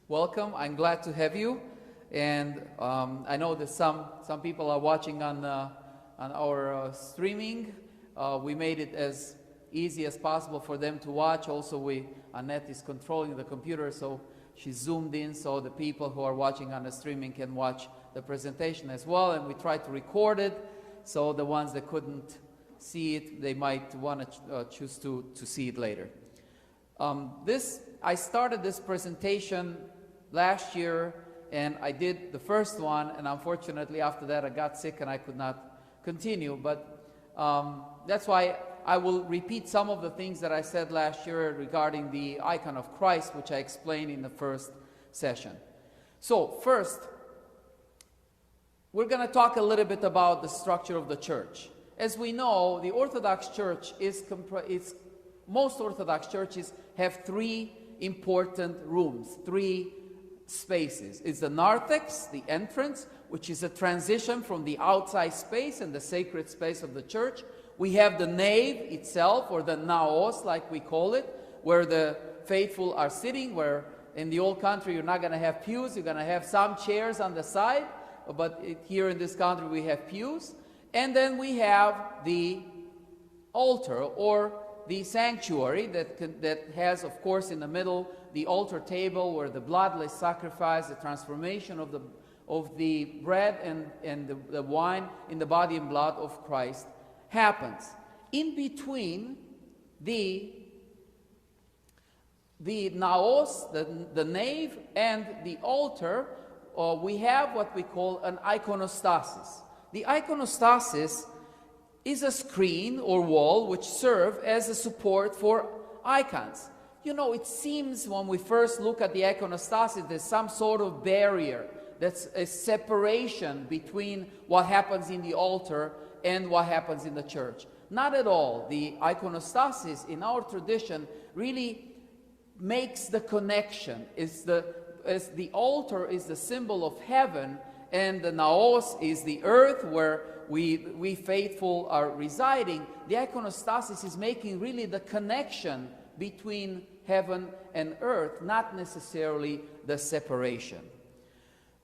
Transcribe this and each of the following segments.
Welcome. I'm glad to have you. And I know that some people are watching on our streaming. We made it as easy as possible for them to watch. Also, Annette is controlling the computer, so she zoomed in so the people who are watching on the streaming can watch the presentation as well. And we tried to record it, so the ones that couldn't see it, they might want to choose to see it later. I started this presentation last year, and I did the first one, and unfortunately after that I got sick and I could not continue. But that's why I will repeat some of the things that I said last year regarding the icon of Christ, which I explained in the first session. So first, we're going to talk a little bit about the structure of the church. As we know, the Orthodox Church most Orthodox churches have three important rooms, three spaces. It's the narthex, the entrance, which is a transition from the outside space and the sacred space of the church. We have the nave itself, or the naos, like we call it, where the faithful are sitting, where in the old country you're not going to have pews, you're going to have some chairs on the side, but here in this country we have pews. And then we have the altar, or the sanctuary, that has, of course, in the middle the altar table where the bloodless sacrifice, the transformation of the bread and the wine in the body and blood of Christ happens. In between the naos, the nave, and the altar, we have what we call an iconostasis. The iconostasis is a screen or wall which serve as a support for icons. You know, it seems when we first look at the iconostasis, there's some sort of barrier, that's a separation between what happens in the altar and what happens in the church. Not at all. The iconostasis in our tradition really makes the connection. As the altar is the symbol of heaven, and the naos is the earth where we faithful are residing, the iconostasis is making really the connection between heaven and earth, not necessarily the separation.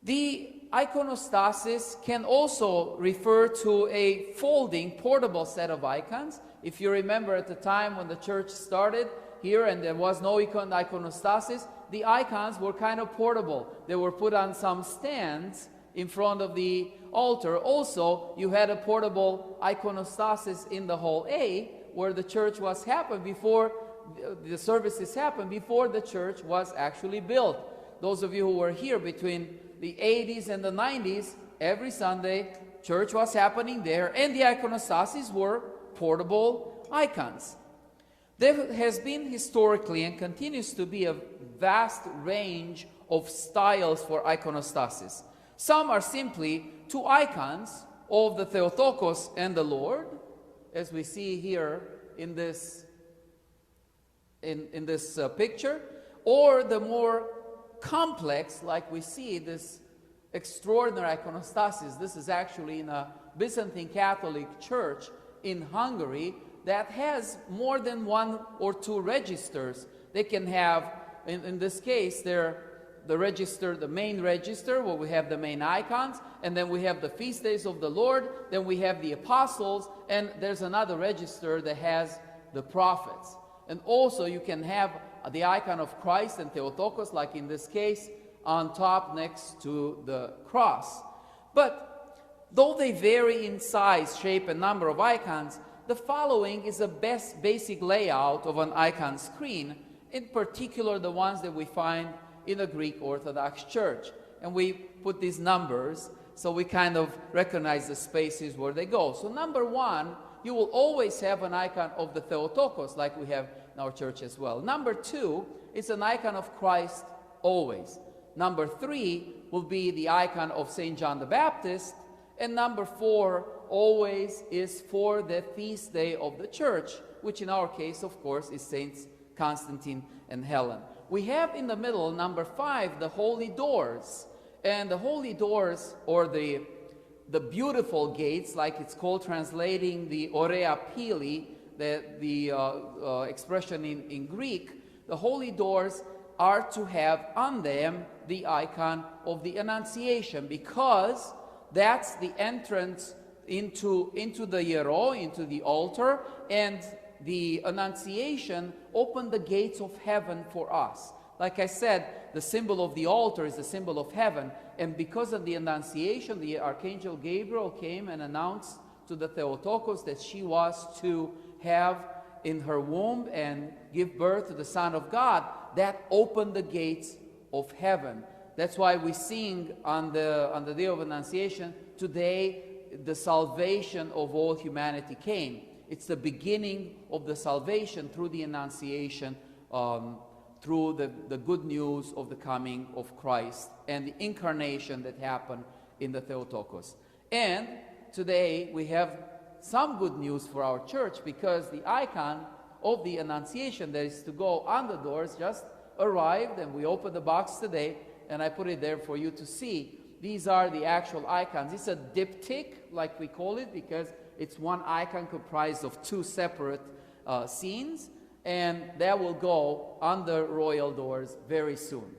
The iconostasis can also refer to a folding, portable set of icons. If you remember at the time when the church started here and there was no iconostasis, the icons were kind of portable. They were put on some stands in front of the altar. Also, you had a portable iconostasis in the hall A, where the church was happened before the services happened, before the church was actually built. Those of you who were here between the 80s and the 90s, every Sunday church was happening there, and the iconostasis were portable icons. There has been historically and continues to be a vast range of styles for iconostasis. Some are simply two icons of the Theotokos and the Lord, as we see here in this picture, or the more complex, like we see this extraordinary iconostasis. This is actually in a Byzantine Catholic church in Hungary that has more than one or two registers. They can have, in this case, the main register, where we have the main icons, and then we have the feast days of the Lord, then we have the apostles, and there's another register that has the prophets. And also you can have the icon of Christ and Theotokos, like in this case, on top next to the cross. But though they vary in size, shape, and number of icons, the following is a basic layout of an icon screen, in particular the ones that we find in the Greek Orthodox Church. And we put these numbers so we kind of recognize the spaces where they go. So number one, you will always have an icon of the Theotokos, like we have in our church as well. Number two, it's an icon of Christ always. Number three will be the icon of St. John the Baptist. And number four always is for the feast day of the church, which in our case, of course, is Saints Constantine and Helen. We have in the middle, number five, the holy doors. And the holy doors, or the beautiful gates, like it's called, translating the Aurea Pili, the expression in Greek, the holy doors are to have on them the icon of the Annunciation, because that's the entrance into the Hiero, into the altar, and the Annunciation opened the gates of heaven for us. Like I said, the symbol of the altar is the symbol of heaven, and because of the Annunciation, the Archangel Gabriel came and announced to the Theotokos that she was to have in her womb and give birth to the Son of God. That opened the gates of heaven. That's why we sing on the day of Annunciation, today the salvation of all humanity came. It's the beginning of the salvation through the Annunciation, through the good news of the coming of Christ and the incarnation that happened in the Theotokos. And today we have some good news for our church, because the icon of the Annunciation that is to go on the doors just arrived, and we opened the box today, and I put it there for you to see. These are the actual icons. It's a diptych, like we call it, because it's one icon comprised of two separate scenes, and that will go on the royal doors very soon.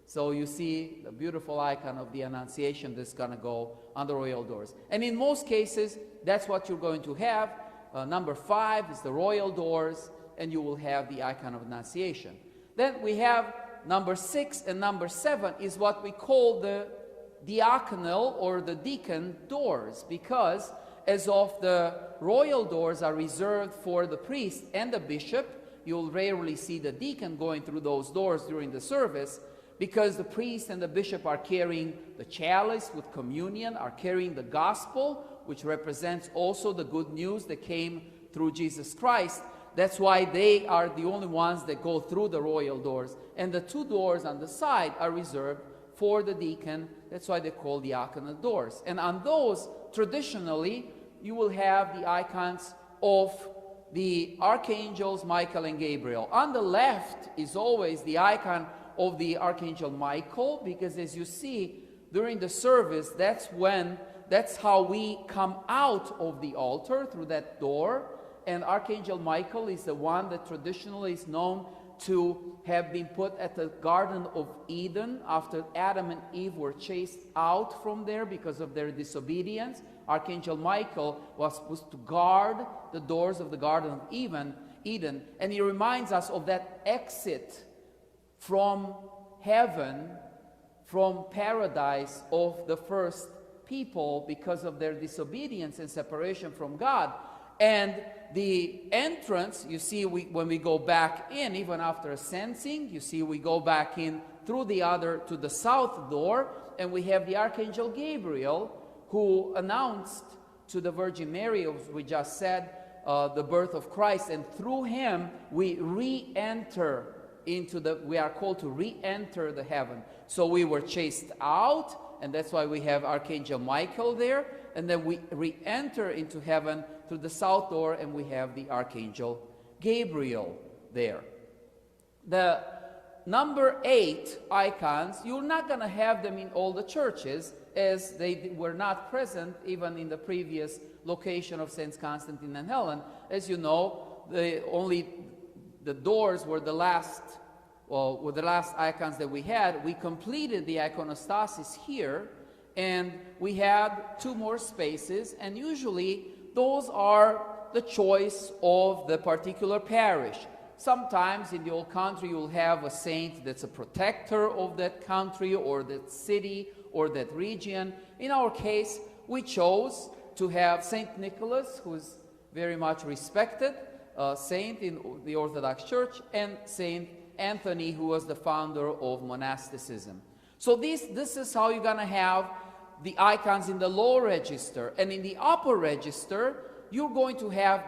So you see the beautiful icon of the Annunciation that's going to go on the royal doors. And in most cases, that's what you're going to have. Number 5 is the royal doors, and you will have the icon of Annunciation. Then we have number 6 and number 7 is what we call the diaconal or the deacon doors, because as of the royal doors are reserved for the priest and the bishop, you'll rarely see the deacon going through those doors during the service, because the priest and the bishop are carrying the chalice with communion, are carrying the gospel, which represents also the good news that came through Jesus Christ. That's why they are the only ones that go through the royal doors. And the 2 doors on the side are reserved for the deacon. That's why they're called diaconal doors. And on those, traditionally, you will have the icons of the archangels Michael and Gabriel. On the left is always the icon of the Archangel Michael, because as you see during the service, that's how we come out of the altar, through that door. And Archangel Michael is the one that traditionally is known to have been put at the Garden of Eden after Adam and Eve were chased out from there because of their disobedience. Archangel Michael was supposed to guard the doors of the Garden of Eden, and he reminds us of that exit from heaven, from paradise of the first people because of their disobedience and separation from God. And the entrance, you see, when we go back in, even after ascending, you see we go back in through to the south door, and we have the Archangel Gabriel, who announced to the Virgin Mary, as we just said, the birth of Christ, and through him we re-enter we are called to re-enter the heaven. So we were chased out, and that's why we have Archangel Michael there, and then we re-enter into heaven through the south door, and we have the Archangel Gabriel there. The number 8 icons, you're not going to have them in all the churches, as they were not present even in the previous location of Saints Constantine and Helen. As you know, the doors were the last icons that we had. We completed the iconostasis here, and we had 2 more spaces, and usually those are the choice of the particular parish. Sometimes in the old country you'll have a saint that's a protector of that country or that city or that region. In our case, we chose to have Saint Nicholas, who's very much respected saint in the Orthodox Church, and Saint Anthony, who was the founder of monasticism. So this is how you're going to have the icons in the lower register. And in the upper register, you're going to have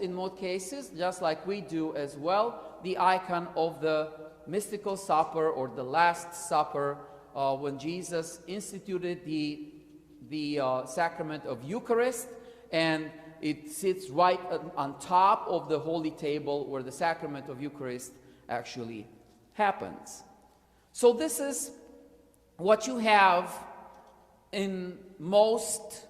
in most cases, just like we do as well, the icon of the mystical supper or the Last Supper, when Jesus instituted the sacrament of Eucharist, and it sits right on top of the holy table where the sacrament of Eucharist actually happens. So this is what you have in most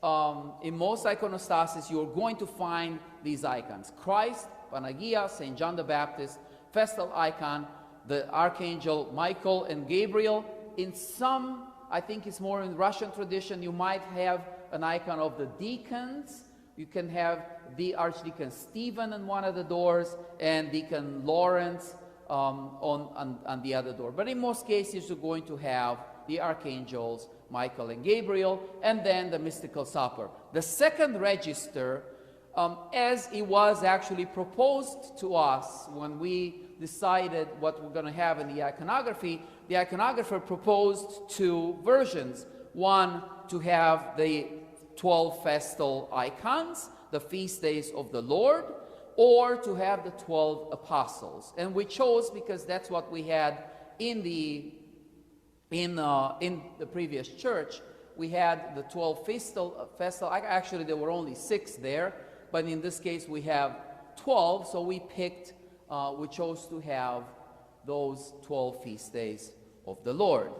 iconostasis. You're going to find these icons: Christ, Panagia, Saint John the Baptist, festal icon, the Archangel Michael and Gabriel. In some, I think it's more in Russian tradition, you might have an icon of the deacons. You can have the Archdeacon Stephen on one of the doors and Deacon Lawrence on the other door. But in most cases, you're going to have the archangels, Michael and Gabriel, and then the mystical supper. The second register, as it was actually proposed to us when we decided what we're going to have in the iconography, the iconographer proposed two versions. One, to have the 12 festal icons, the feast days of the Lord, or to have the 12 apostles. And we chose because that's what we had in the previous church. We had the 12 festal. Actually, there were only 6 there, but in this case we have 12. So we chose to have those 12 feast days of the Lord.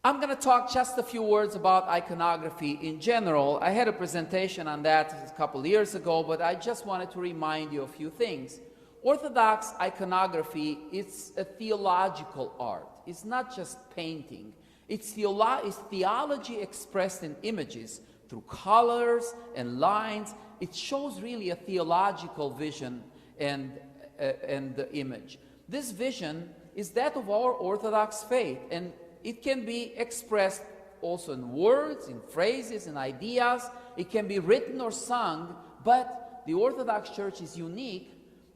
I'm going to talk just a few words about iconography in general. I had a presentation on that a couple years ago, but I just wanted to remind you of a few things. Orthodox iconography is a theological art. It's not just painting. It's theology expressed in images through colors and lines. It shows really a theological vision and the image. This vision is that of our Orthodox faith, and it can be expressed also in words, in phrases, in ideas. It can be written or sung, but the Orthodox Church is unique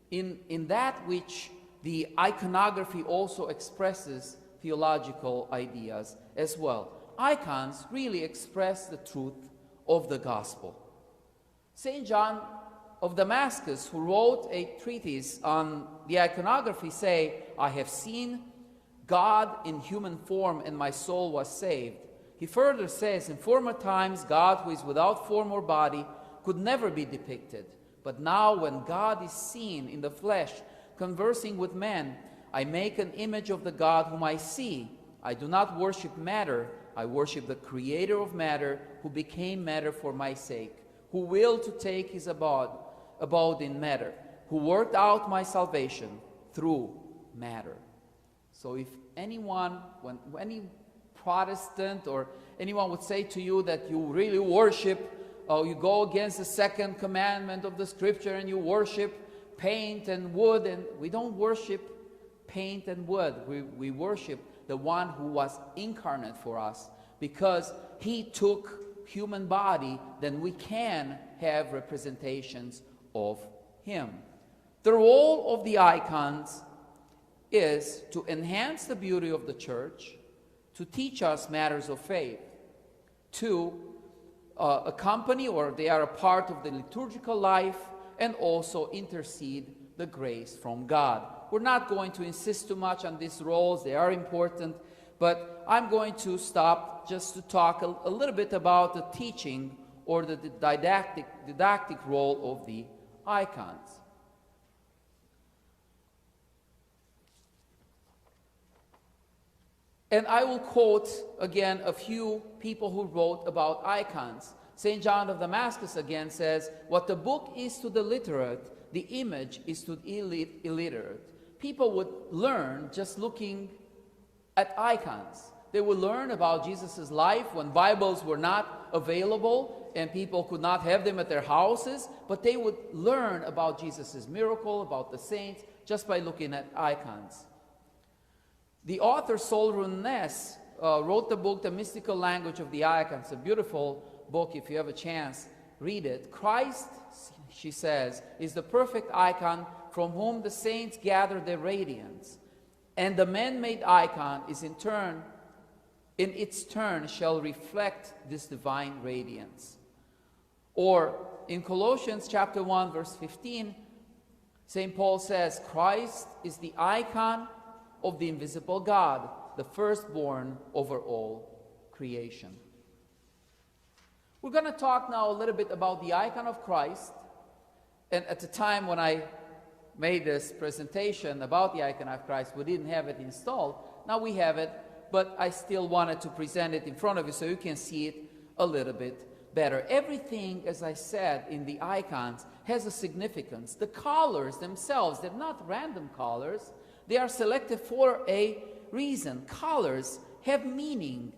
in that which the iconography also expresses theological ideas as well. Icons really express the truth of the gospel. St. John of Damascus, who wrote a treatise on the iconography, say, "I have seen God in human form, and my soul was saved." He further says, "In former times, God, who is without form or body, could never be depicted. But now, when God is seen in the flesh, conversing with men, I make an image of the God whom I see. I do not worship matter. I worship the Creator of matter, who became matter for my sake, who willed to take his abode in matter, who worked out my salvation through matter." So if anyone, when any Protestant or anyone would say to you that you really worship, you go against the second commandment of the scripture and you worship paint and wood, and we don't worship paint and wood. We worship the one who was incarnate for us, because he took human body, then we can have representations of him. The role of the icons is to enhance the beauty of the church, to teach us matters of faith, to accompany, or they are a part of the liturgical life, and also intercede the grace from God. We're not going to insist too much on these roles. They are important, but I'm going to stop just to talk a little bit about the teaching or the didactic role of the icons. And I will quote again a few people who wrote about icons. St. John of Damascus again says, "What the book is to the literate, the image is to the illiterate." People would learn just looking at icons. They would learn about Jesus' life when Bibles were not available and people could not have them at their houses, but they would learn about Jesus' miracle, about the saints, just by looking at icons. The author Solrun Ness wrote the book, The Mystical Language of the Icons. A beautiful book. If you have a chance, read it. Christ, she says, is the perfect icon from whom the saints gather their radiance. And the man-made icon is in its turn shall reflect this divine radiance. Or in Colossians chapter 1, verse 15, St. Paul says, "Christ is the icon of the invisible God, the firstborn over all creation." We're going to talk now a little bit about the icon of Christ. And at the time when I made this presentation about the icon of Christ, we didn't have it installed. Now we have it, but I still wanted to present it in front of you so you can see it a little bit. better. Everything, as I said, in the icons has a significance. The colors themselves, they're not random colors. They are selected for a reason. Colors have meaning.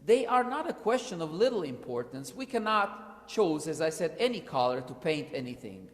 They are not a question of little importance. We cannot choose, as I said, any color to paint anything.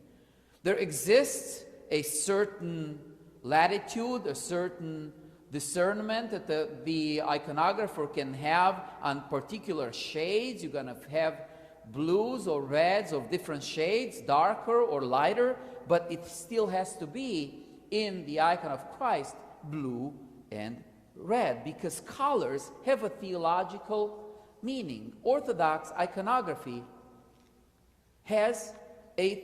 There exists a certain latitude, a certain discernment that the iconographer can have on particular shades. You're going to have blues or reds of different shades, darker or lighter, but it still has to be in the icon of Christ, blue and red, because colors have a theological meaning. Orthodox iconography has a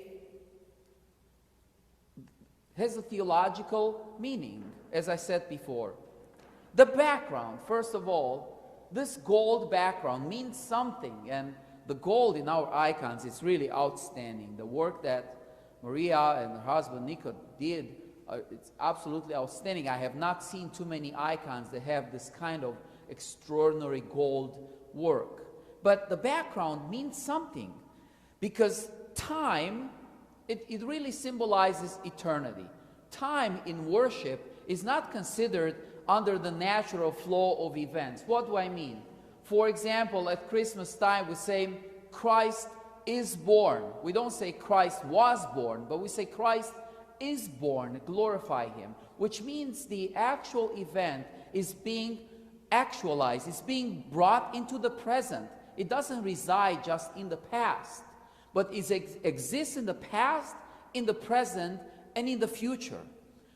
theological meaning, as I said before. The background, first of all, this gold background means something, and the gold in our icons is really outstanding. The work that Maria and her husband Nico did, it's absolutely outstanding. I have not seen too many icons that have this kind of extraordinary gold work. But the background means something, because time, it really symbolizes eternity. Time in worship is not considered under the natural flow of events. What do I mean? For example, at Christmas time we say Christ is born. We don't say Christ was born, but we say Christ is born, glorify him, which means the actual event is being actualized, it's being brought into the present. It doesn't reside just in the past, but it exists in the past, in the present, and in the future.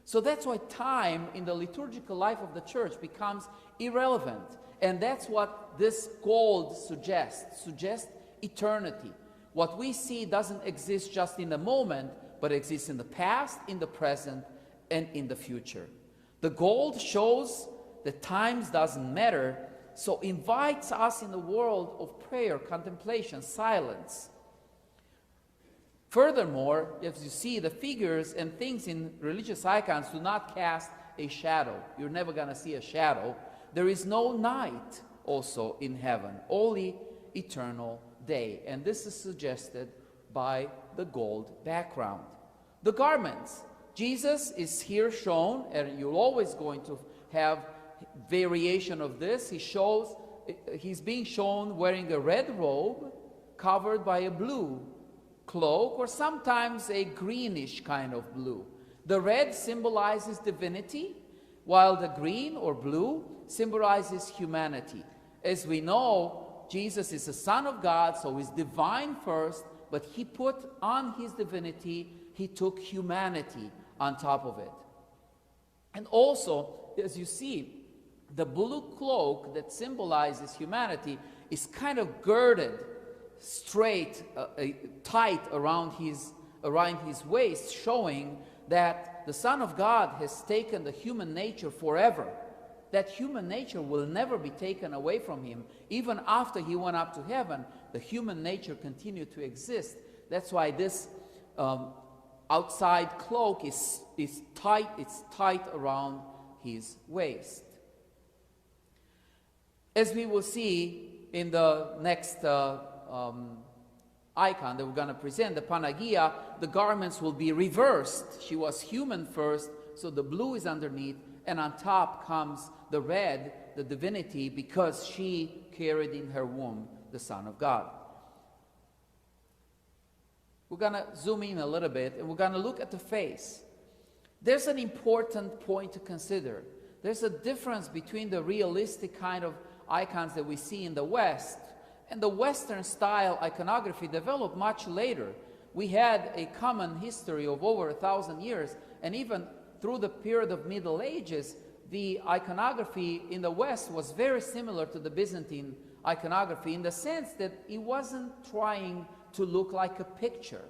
So that's why time in the liturgical life of the church becomes irrelevant. And that's what this gold suggests eternity. What we see doesn't exist just in the moment, but exists in the past, in the present, and in the future. The gold shows that times doesn't matter, so invites us in the world of prayer, contemplation, silence. Furthermore, as you see, the figures and things in religious icons do not cast a shadow. You're never going to see a shadow. There is no night also in heaven, only eternal day. And this is suggested by the gold background. The garments. Jesus is here shown, and you're always going to have variation of this. He's being shown wearing a red robe covered by a blue cloak, or sometimes a greenish kind of blue. The red symbolizes divinity, while the green or blue symbolizes humanity. As we know, Jesus is the Son of God, so he's divine first, but he put on his divinity, he took humanity on top of it. And also, as you see, the blue cloak that symbolizes humanity is kind of girded straight, tight around his waist, showing that the Son of God has taken the human nature forever. That human nature will never be taken away from him. Even after he went up to heaven, the human nature continued to exist. That's why this outside cloak is tight. It's tight around his waist. As we will see in the next icon that we're going to present, the Panagia, the garments will be reversed. She was human first, so the blue is underneath, and on top comes the red, the divinity, because she carried in her womb the Son of God. We're going to zoom in a little bit, and we're going to look at the face. There's an important point to consider. There's a difference between the realistic kind of icons that we see in the West and the Western style iconography developed much later. We had a common history of over 1,000 years, and even through the period of Middle Ages, the iconography in the West was very similar to the Byzantine iconography in the sense that it wasn't trying to look like a picture.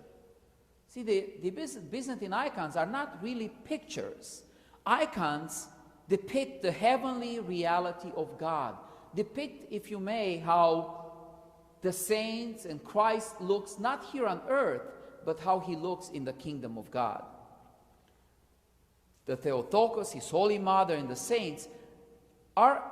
See, the Byzantine icons are not really pictures. Icons depict the heavenly reality of God. Depict, if you may, how the saints and Christ looks not here on earth, but how he looks in the kingdom of God. The Theotokos, his Holy Mother, and the saints are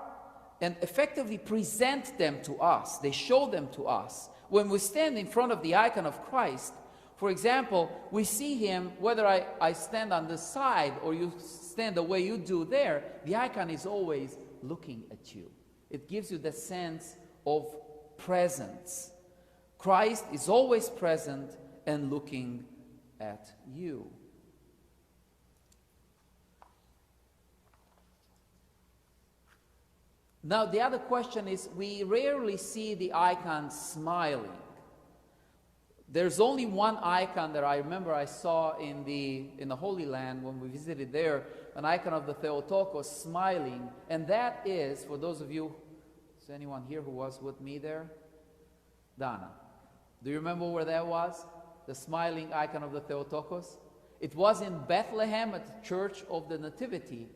and effectively present them to us. They show them to us. When we stand in front of the icon of Christ, for example, we see him, whether I stand on the side or you stand the way you do there, the icon is always looking at you. It gives you the sense of presence. Christ is always present and looking at you. Now, the other question is, we rarely see the icon smiling. There's only one icon that I remember I saw in the Holy Land when we visited there, an icon of the Theotokos smiling, and that is, for those of you, is anyone here who was with me there? Dana. Do you remember where that was? The smiling icon of the Theotokos? It was in Bethlehem at the Church of the Nativity,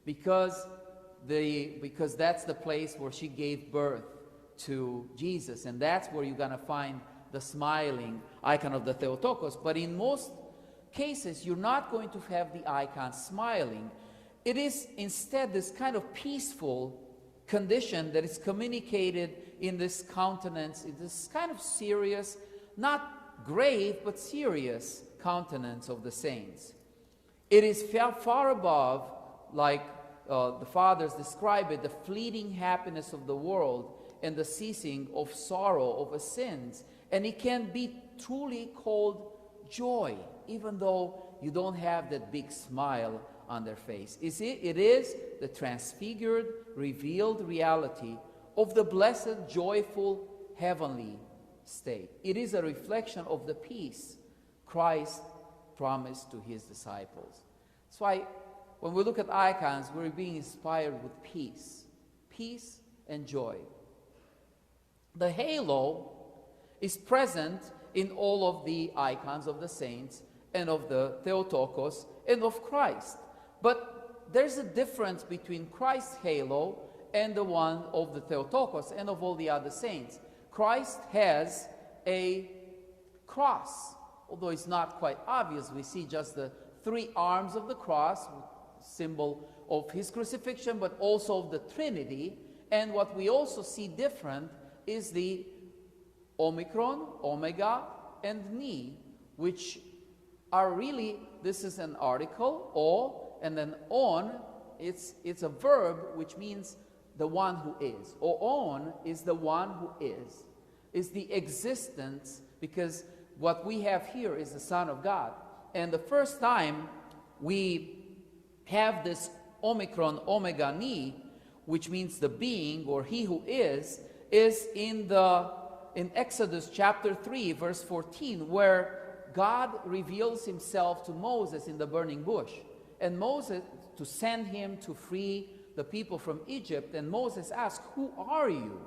because that's the place where she gave birth to Jesus, and that's where you're going to find the smiling icon of the Theotokos. But in most cases, you're not going to have the icon smiling. It is instead this kind of peaceful condition that is communicated in this countenance, in this kind of serious, not grave, but serious countenance of the saints. It is far above, like the fathers describe it, the fleeting happiness of the world and the ceasing of sorrow over sins. And it can be truly called joy, even though you don't have that big smile on their face. It is the transfigured, revealed reality of the blessed, joyful, heavenly state. It is a reflection of the peace Christ promised to his disciples. That's why when we look at icons, we're being inspired with peace and joy. The halo is present in all of the icons of the saints and of the Theotokos and of Christ. But there's a difference between Christ's halo and the one of the Theotokos and of all the other saints. Christ has a cross, although it's not quite obvious. We see just the three arms of the cross, symbol of his crucifixion, but also of the Trinity. And what we also see different is the Omicron, Omega, and Ni, which are really, this is an article, O, and then on, it's a verb which means the one who is. O on is the one who is the existence, because what we have here is the Son of God. And the first time we have this Omicron, Omega, Ni, which means the being, or he who is in Exodus chapter 3, verse 14, where God reveals himself to Moses in the burning bush. And Moses, to send him to free the people from Egypt, and Moses asks, "Who are you?"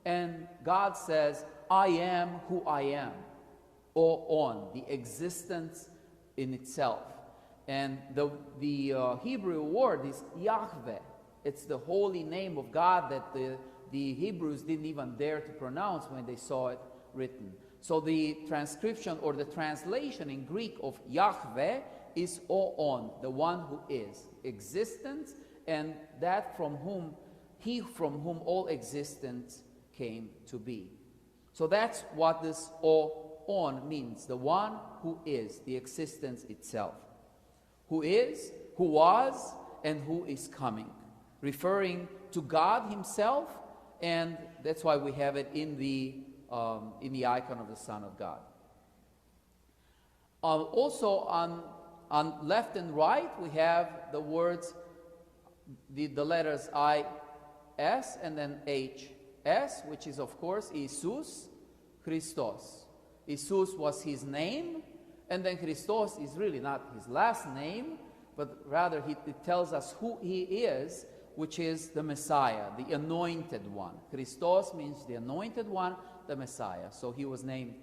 And God says, "I am who I am," or on, the existence in itself. And the Hebrew word is Yahweh. It's the holy name of God that the Hebrews didn't even dare to pronounce when they saw it written. So the transcription or the translation in Greek of Yahweh is O-on, the one who is, existence, and that from whom all existence came to be. So that's what this O-on means, the one who is, the existence itself. Who is, who was, and who is coming, referring to God himself. And that's why we have it in the icon of the Son of God. Also on left and right, we have the words, the letters I-S and then H-S, which is, of course, Jesus Christos. Jesus was his name, and then Christos is really not his last name, but rather it tells us who he is, which is the Messiah, the anointed one. Christos means the anointed one, the Messiah. So he was named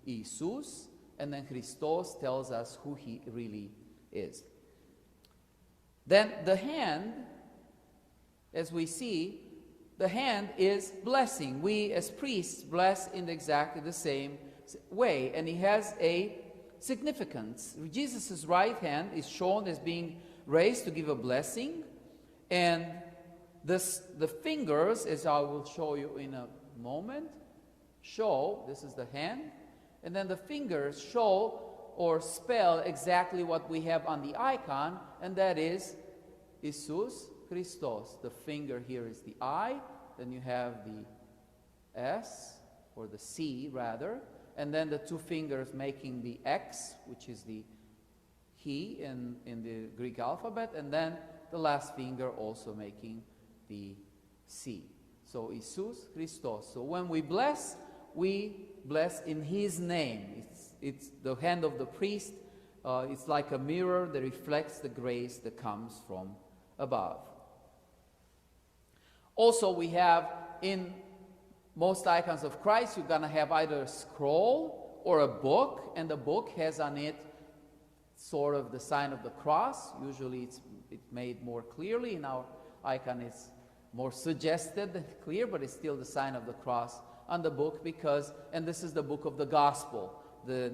Jesus, and then Christos tells us who he really is. Then the hand, as we see, the hand is blessing. We as priests bless in exactly the same way, and it has a significance. Jesus' right hand is shown as being raised to give a blessing, and the fingers, as I will show you in a moment, show, this is the hand, and then the fingers show or spell exactly what we have on the icon, and that is Jesus Christos. The finger here is the I, then you have the S, or the C rather, and then the two fingers making the X, which is the He in the Greek alphabet, and then the last finger also making the C. So Jesus Christos. So when we bless in His name. It's the hand of the priest. It's like a mirror that reflects the grace that comes from above. Also, we have in most icons of Christ, you're going to have either a scroll or a book, and the book has on it sort of the sign of the cross. Usually it's made more clearly. In our icon it's more suggested than clear, but it's still the sign of the cross on the book, because, and this is the book of the gospel, the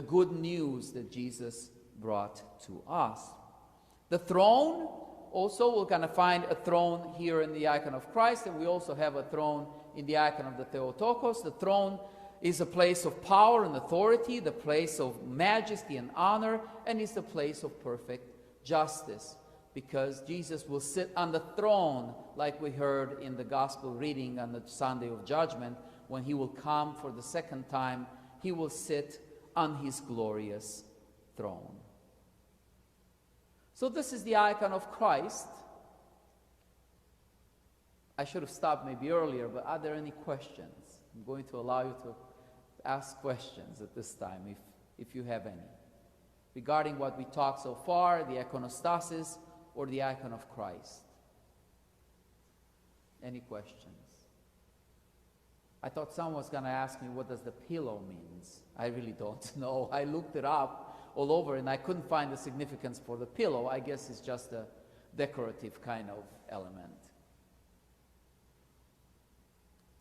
good news that Jesus brought to us. The throne, also we're going to find a throne here in the icon of Christ, and we also have a throne in the icon of the Theotokos. The throne is a place of power and authority, the place of majesty and honor, and is the place of perfect justice, because Jesus will sit on the throne, like we heard in the gospel reading on the Sunday of Judgment. When He will come for the second time, He will sit on His glorious throne. So this is the icon of Christ. I should have stopped maybe earlier, but are there any questions? I'm going to allow you to ask questions at this time, if you have any, regarding what we talked so far, the iconostasis or the icon of Christ. Any questions? I thought someone was going to ask me, what does the pillow means? I really don't know. I looked it up all over and I couldn't find the significance for the pillow. I guess it's just a decorative kind of element.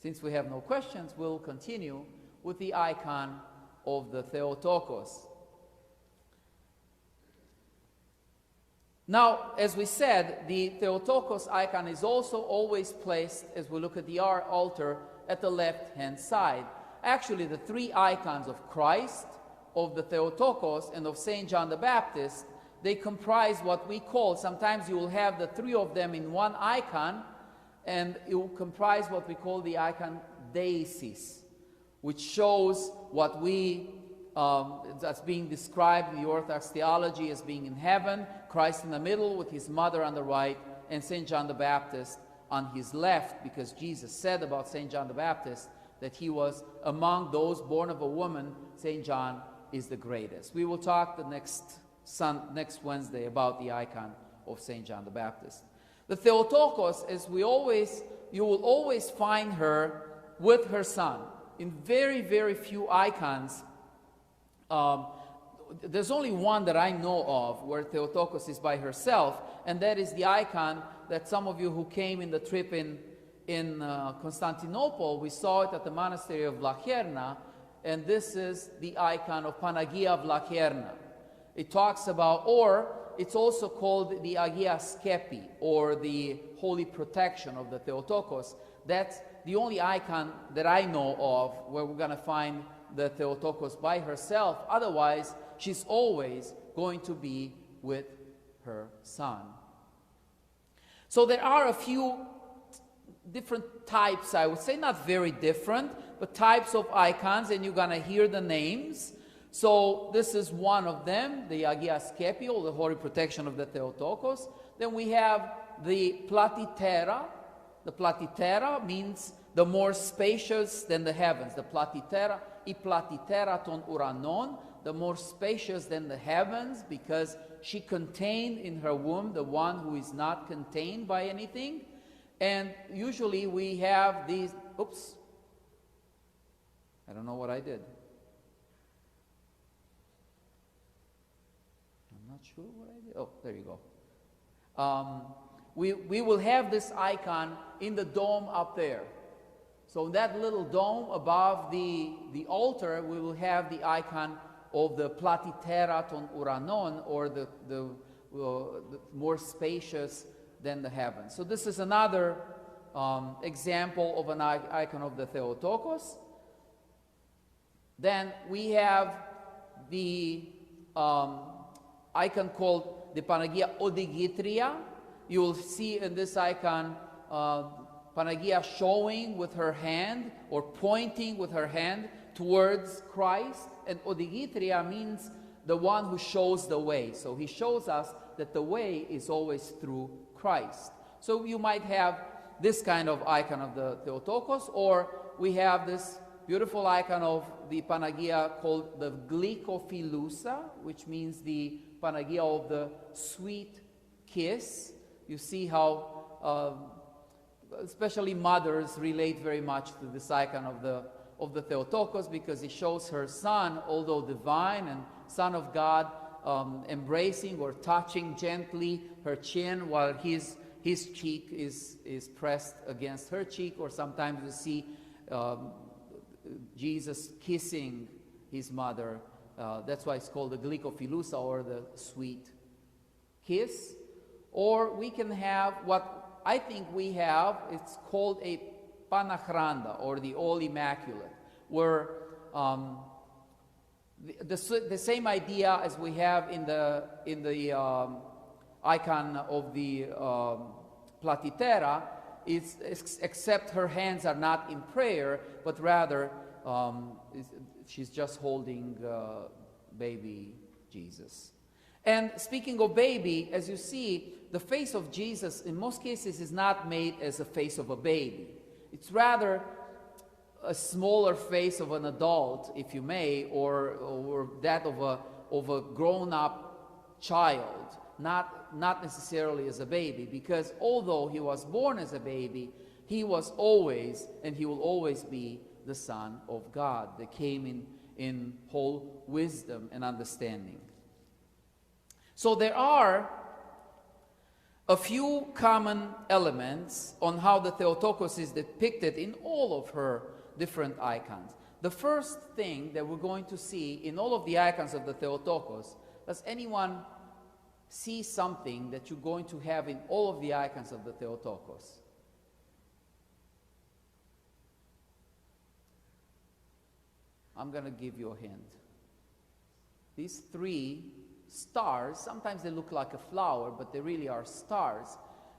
Since we have no questions, we'll continue with the icon of the Theotokos. Now, as we said, the Theotokos icon is also always placed, as we look at the altar, at the left-hand side. Actually, the three icons of Christ, of the Theotokos, and of St. John the Baptist, they comprise what we call, sometimes you will have the three of them in one icon, and it will comprise what we call the icon deisis, which shows what we, that's being described in the Orthodox theology as being in heaven, Christ in the middle with His mother on the right, and St. John the Baptist on his left, because Jesus said about St. John the Baptist that he was among those born of a woman, St. John is the greatest. We will talk the next Wednesday about the icon of St. John the Baptist. The Theotokos, you will always find her with her son. In very, very few icons, there's only one that I know of where Theotokos is by herself, and that is the icon that some of you who came in the trip in Constantinople, we saw it at the monastery of Vlacherna, and this is the icon of Panagia Vlacherna. It talks about, or it's also called the Agia Skepi, or the Holy Protection of the Theotokos. That's the only icon that I know of where we're going to find the Theotokos by herself. Otherwise, she's always going to be with her son. So there are a few different types, I would say, not very different, but types of icons, and you're going to hear the names. So this is one of them, the Agia Skepi, or the Holy Protection of the Theotokos. Then we have the Platitera. The Platitera means the more spacious than the heavens. The Platitera, I Platitera ton uranon, the more spacious than the heavens, because she contained in her womb the one who is not contained by anything. And usually we have these, oops, I don't know what I did. I'm not sure what I did. Oh, there you go. We will have this icon in the dome up there. So in that little dome above the altar, we will have the icon of the Platitera ton uranon, or the more spacious than the heavens. So this is another example of an icon of the Theotokos. Then we have the icon called the Panagia Odigitria. You will see in this icon Panagia showing with her hand or pointing with her hand towards Christ. And Odigitria means the one who shows the way. So he shows us that the way is always through Christ. So you might have this kind of icon of the Theotokos, or we have this beautiful icon of the Panagia called the Glycophilusa, which means the Panagia of the sweet kiss. You see how especially mothers relate very much to this icon of the Theotokos, because it shows her son, although divine and Son of God, embracing or touching gently her chin while his cheek is pressed against her cheek, or sometimes you see Jesus kissing his mother. That's why it's called the Glycophilusa, or the sweet kiss. Or we can have what I think we have, it's called a Panachranda, or the All Immaculate, where the same idea as we have in the icon of the Platitera, is, except her hands are not in prayer, but rather she's just holding baby Jesus. And speaking of baby, as you see, the face of Jesus in most cases is not made as a face of a baby. It's rather a smaller face of an adult, if you may, or that of a grown-up child, not necessarily as a baby, because although he was born as a baby, he was always, and he will always be, the Son of God that came in whole wisdom and understanding. So there are a few common elements on how the Theotokos is depicted in all of her different icons. The first thing that we're going to see in all of the icons of the Theotokos, does anyone see something that you're going to have in all of the icons of the Theotokos? I'm going to give you a hint. These three stars, sometimes they look like a flower, but they really are stars.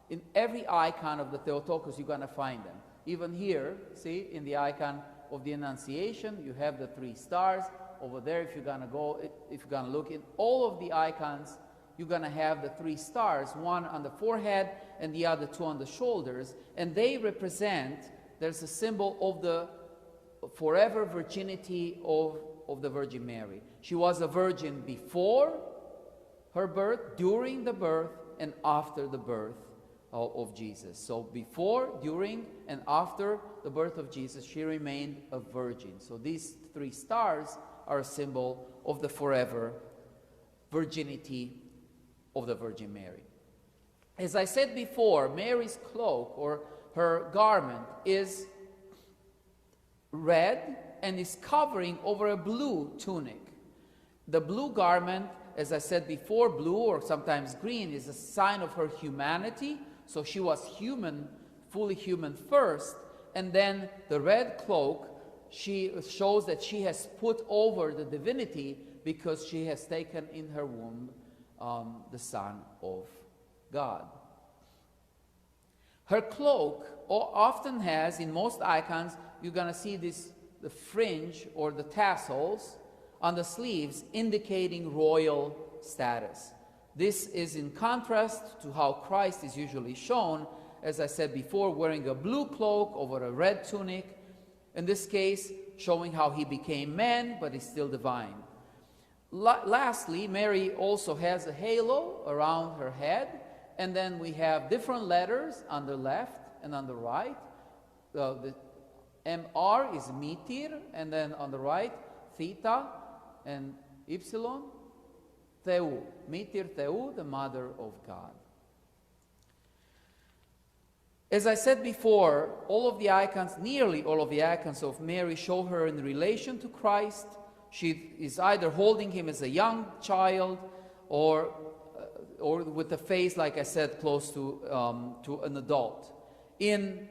In every icon of the Theotokos, you're going to find them. Even here, see, in the icon of the Annunciation, you have the three stars. Over there, if you're going to look in all of the icons, you're going to have the three stars, one on the forehead and the other two on the shoulders, and they represent, there's a symbol of the forever virginity of the Virgin Mary. She was a virgin before her birth, during the birth, and after the birth of Jesus. So before, during, and after the birth of Jesus, she remained a virgin. So these three stars are a symbol of the forever virginity of the Virgin Mary. As I said before, Mary's cloak or her garment is red and is covering over a blue tunic. The blue garment, as I said before, blue or sometimes green, is a sign of her humanity. So she was human, fully human first, and then the red cloak, she shows that she has put over the divinity because she has taken in her womb the Son of God. Her cloak often has, in most icons, you're going to see the fringe or the tassels on the sleeves indicating royal status. This is in contrast to how Christ is usually shown, as I said before, wearing a blue cloak over a red tunic. In this case, showing how he became man, but is still divine. Lastly, Mary also has a halo around her head, and then we have different letters on the left and on the right. The MR is Metir, and then on the right, Theta and Ipsilon, Theu, Metir Theu, the Mother of God. As I said before, all of the icons, nearly all of the icons of Mary show her in relation to Christ. She is either holding him as a young child or with the face, like I said, close to an adult. In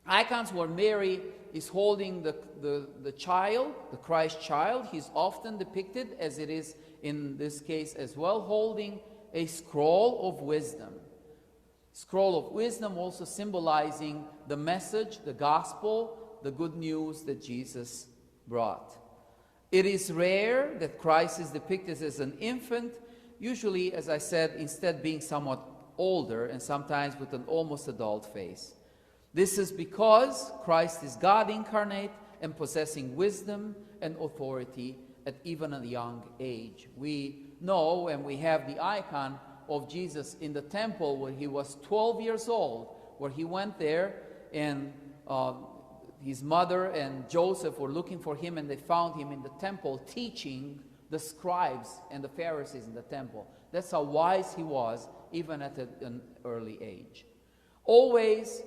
icons where Mary is holding the child, the Christ child. He's often depicted, as it is in this case as well, holding a scroll of wisdom. Scroll of wisdom also symbolizing the message, the gospel, the good news that Jesus brought. It is rare that Christ is depicted as an infant, usually, as I said, instead being somewhat older and sometimes with an almost adult face. This is because Christ is God incarnate and possessing wisdom and authority at even a young age. We know, and we have the icon of Jesus in the temple when he was 12 years old, where he went there and his mother and Joseph were looking for him, and they found him in the temple teaching the scribes and the Pharisees in the temple. That's how wise he was, even at an early age. Always,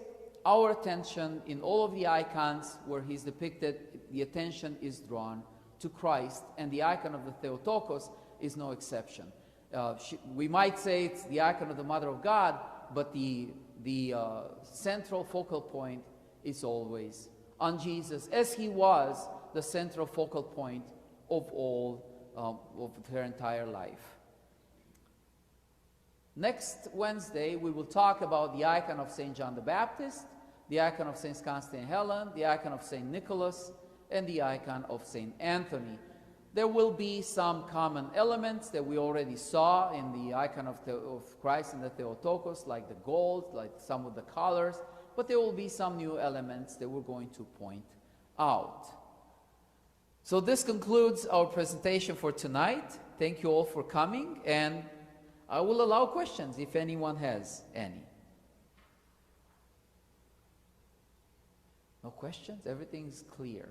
our attention in all of the icons where he's depicted, the attention is drawn to Christ, and the icon of the Theotokos is no exception. We might say it's the icon of the Mother of God, but the central focal point is always on Jesus, as he was the central focal point of all of her entire life. Next Wednesday, we will talk about the icon of St. John the Baptist, the icon of St. Constantine and Helen, the icon of St. Nicholas, and the icon of St. Anthony. There will be some common elements that we already saw in the icon of Christ in the Theotokos, like the gold, like some of the colors, but there will be some new elements that we're going to point out. So this concludes our presentation for tonight. Thank you all for coming, and I will allow questions if anyone has any. No questions? Everything's clear.